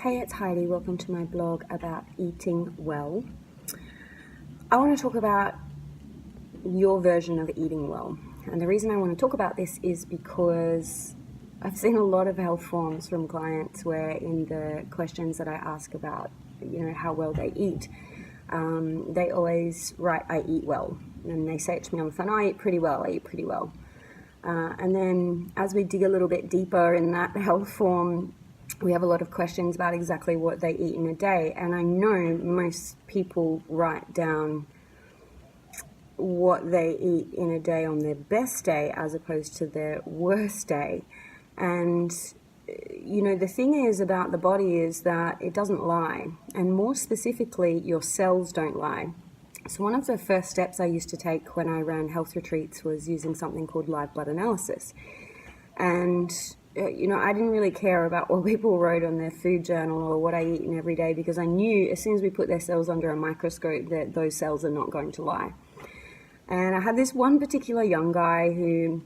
Hey, it's Heidi. Welcome to my blog about eating well. I want to talk about your version of eating well. And the reason I want to talk about this is because I've seen a lot of health forms from clients where in the questions that I ask about, how well they eat, they always write, I eat well. And they say it to me on the phone, I eat pretty well. And then as we dig a little bit deeper in that health form, we have a lot of questions about exactly what they eat in a day. And I know most people write down what they eat in a day on their best day as opposed to their worst day. And, the thing is about the body is that it doesn't lie. And more specifically, your cells don't lie. So one of the first steps I used to take when I ran health retreats was using something called live blood analysis. And I didn't really care about what people wrote on their food journal or what I eat in every day, because I knew as soon as we put their cells under a microscope that those cells are not going to lie. And I had this one particular young guy who,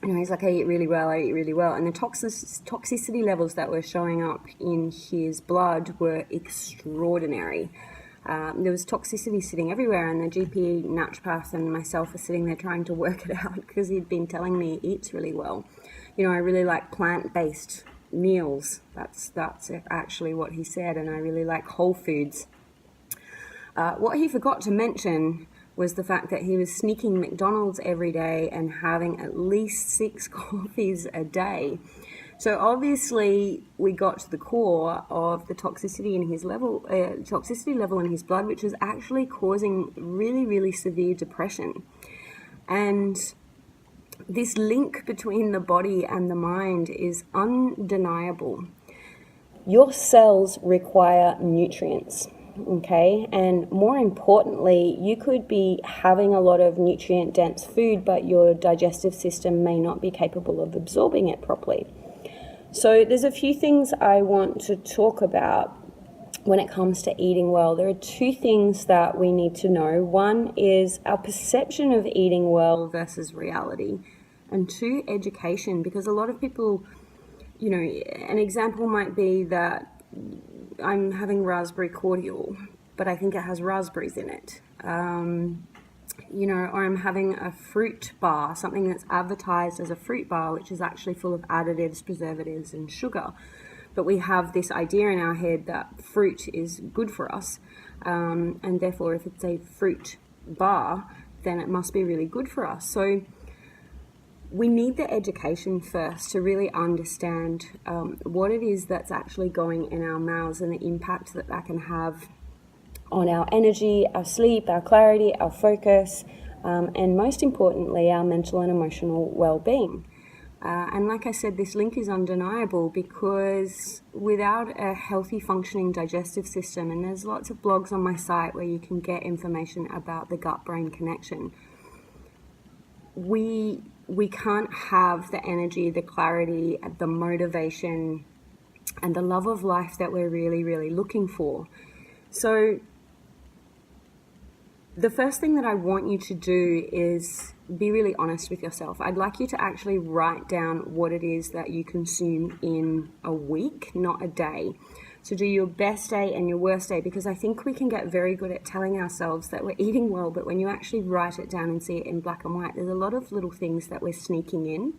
he's like, I eat really well. And the toxicity levels that were showing up in his blood were extraordinary. There was toxicity sitting everywhere, and the GP, naturopath, and myself were sitting there trying to work it out because he'd been telling me he eats really well. I really like plant-based meals. That's actually what he said, and I really like whole foods. What he forgot to mention was the fact that he was sneaking McDonald's every day and having at least 6 coffees a day. So obviously we got to the core of the toxicity level in his blood, which was actually causing really, really severe depression. And this link between the body and the mind is undeniable. Your cells require nutrients, okay? And more importantly, you could be having a lot of nutrient-dense food, but your digestive system may not be capable of absorbing it properly. So there's a few things I want to talk about when it comes to eating well. There are 2 things that we need to know. One is our perception of eating well versus reality. And 2, education, because a lot of people, an example might be that I'm having raspberry cordial, but I think it has raspberries in it. Or I'm having a fruit bar, something that's advertised as a fruit bar, which is actually full of additives, preservatives, and sugar. But we have this idea in our head that fruit is good for us, and therefore if it's a fruit bar, then it must be really good for us. So we need the education first to really understand what it is that's actually going in our mouths and the impact that that can have on our energy, our sleep, our clarity, our focus, and most importantly, our mental and emotional well-being. And like I said, this link is undeniable, because without a healthy functioning digestive system, and there's lots of blogs on my site where you can get information about the gut-brain connection, we can't have the energy, the clarity, the motivation, and the love of life that we're really, really looking for. So the first thing that I want you to do is be really honest with yourself. I'd like you to actually write down what it is that you consume in a week, not a day. So do your best day and your worst day, because I think we can get very good at telling ourselves that we're eating well, but when you actually write it down and see it in black and white, there's a lot of little things that we're sneaking in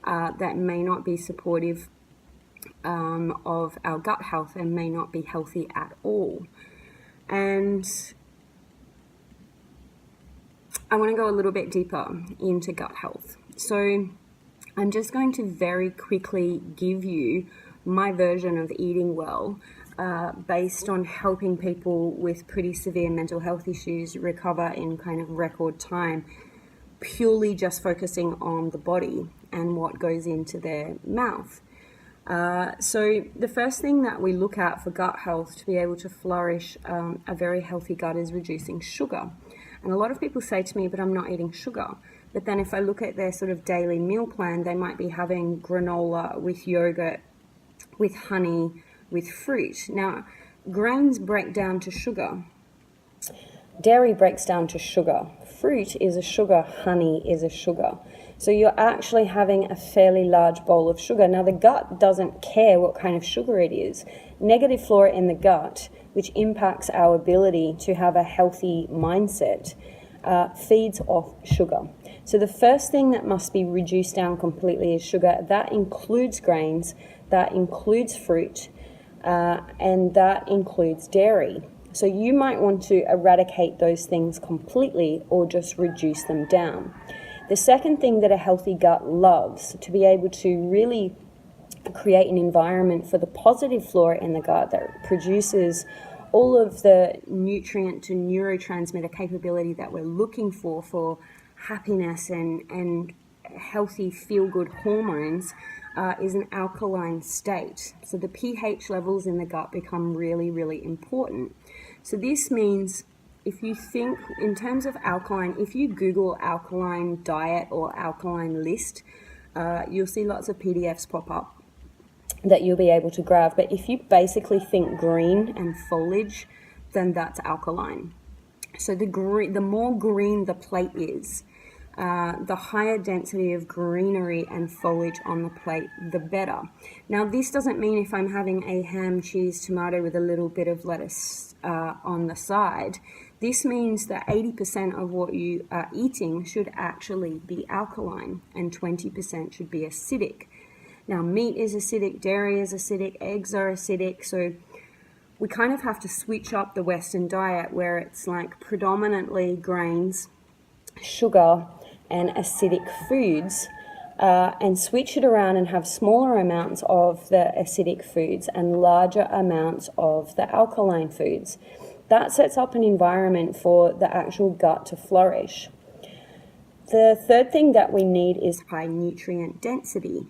that may not be supportive of our gut health and may not be healthy at all. And I want to go a little bit deeper into gut health. So I'm just going to very quickly give you my version of eating well, based on helping people with pretty severe mental health issues recover in kind of record time, purely just focusing on the body and what goes into their mouth. So the first thing that we look at for gut health to be able to flourish a very healthy gut is reducing sugar. And a lot of people say to me, but I'm not eating sugar. But then if I look at their sort of daily meal plan, they might be having granola with yogurt, with honey, with fruit. Now, grains break down to sugar. Dairy breaks down to sugar. Fruit is a sugar. Honey is a sugar. So you're actually having a fairly large bowl of sugar. Now, the gut doesn't care what kind of sugar it is. negative flora in the gut, which impacts our ability to have a healthy mindset, feeds off sugar. So the first thing that must be reduced down completely is sugar. That includes grains, that includes fruit, and that includes dairy. So you might want to eradicate those things completely or just reduce them down. The second thing that a healthy gut loves, to be able to really create an environment for the positive flora in the gut that produces all of the nutrient to neurotransmitter capability that we're looking for happiness and healthy feel-good hormones, is an alkaline state. So the pH levels in the gut become really, really important. So this means if you think in terms of alkaline, if you Google alkaline diet or alkaline list, you'll see lots of PDFs pop up that you'll be able to grab. But if you basically think green and foliage, then that's alkaline. So the more green the plate is, the higher density of greenery and foliage on the plate, the better. Now, this doesn't mean if I'm having a ham, cheese, tomato with a little bit of lettuce on the side. This means that 80% of what you are eating should actually be alkaline and 20% should be acidic. Now, meat is acidic, dairy is acidic, eggs are acidic, so we kind of have to switch up the Western diet where it's like predominantly grains, sugar, and acidic foods, and switch it around and have smaller amounts of the acidic foods and larger amounts of the alkaline foods. That sets up an environment for the actual gut to flourish. The third thing that we need is high nutrient density.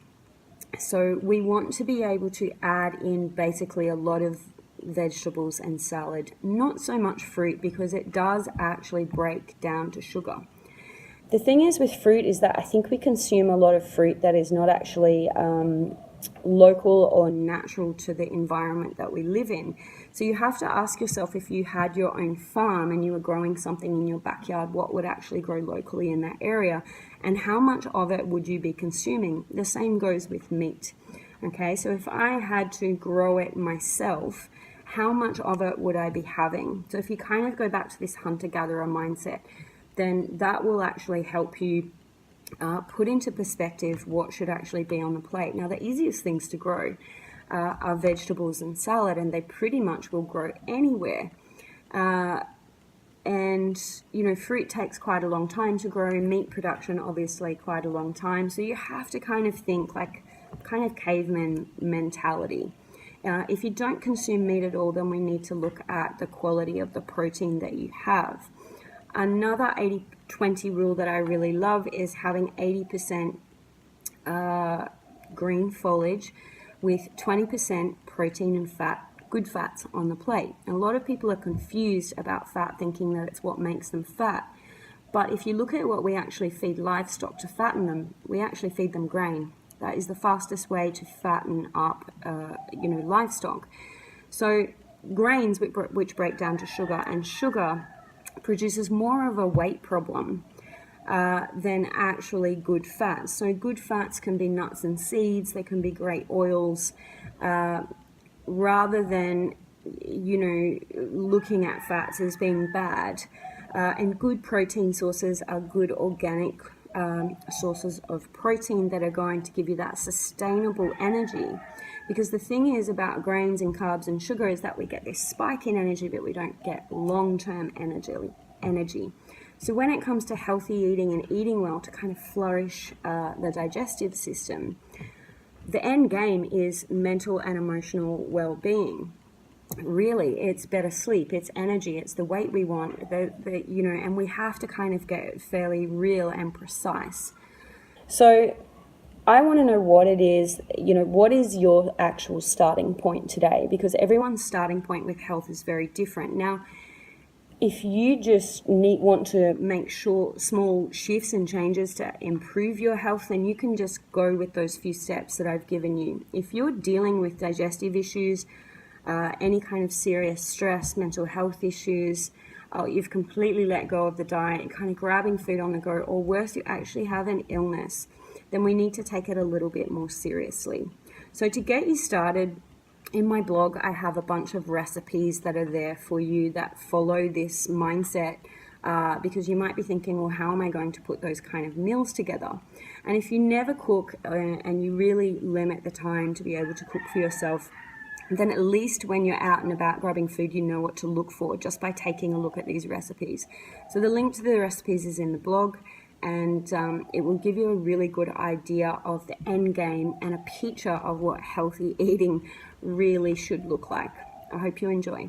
So we want to be able to add in basically a lot of vegetables and salad, not so much fruit because it does actually break down to sugar. The thing is with fruit is that I think we consume a lot of fruit that is not actually local or natural to the environment that we live in. So you have to ask yourself, if you had your own farm and you were growing something in your backyard, what would actually grow locally in that area and how much of it would you be consuming? The same goes with meat. Okay, so if I had to grow it myself, how much of it would I be having? So if you kind of go back to this hunter-gatherer mindset, then that will actually help you put into perspective what should actually be on the plate. Now, the easiest things to grow are vegetables and salad, and they pretty much will grow anywhere. And, fruit takes quite a long time to grow. Meat production, obviously, quite a long time. So you have to kind of think like kind of caveman mentality. If you don't consume meat at all, then we need to look at the quality of the protein that you have. Another 80-20 rule that I really love is having 80% green foliage with 20% protein and fat, good fats on the plate. And a lot of people are confused about fat, thinking that it's what makes them fat. But if you look at what we actually feed livestock to fatten them, we actually feed them grain. That is the fastest way to fatten up, livestock. So grains, which break down to sugar, and sugar produces more of a weight problem than actually good fats. So good fats can be nuts and seeds, they can be great oils, rather than, looking at fats as being bad. And good protein sources are good organic sources of protein that are going to give you that sustainable energy. Because the thing is about grains and carbs and sugar is that we get this spike in energy, but we don't get long-term energy. So when it comes to healthy eating and eating well to kind of flourish the digestive system, the end game is mental and emotional well-being. Really, it's better sleep, it's energy, it's the weight we want, and we have to kind of get fairly real and precise. So I want to know what it is, what is your actual starting point today? Because everyone's starting point with health is very different. Now, if you just want to make small shifts and changes to improve your health, then you can just go with those few steps that I've given you. If you're dealing with digestive issues, any kind of serious stress, mental health issues, you've completely let go of the diet, kind of grabbing food on the go, or worse, you actually have an illness, then we need to take it a little bit more seriously. So to get you started, In my blog, I have a bunch of recipes that are there for you that follow this mindset, because you might be thinking, well, how am I going to put those kind of meals together? And if you never cook and you really limit the time to be able to cook for yourself, then at least when you're out and about grabbing food, you know what to look for just by taking a look at these recipes. So the link to the recipes is in the blog, and it will give you a really good idea of the end game and a picture of what healthy eating really should look like. I hope you enjoy.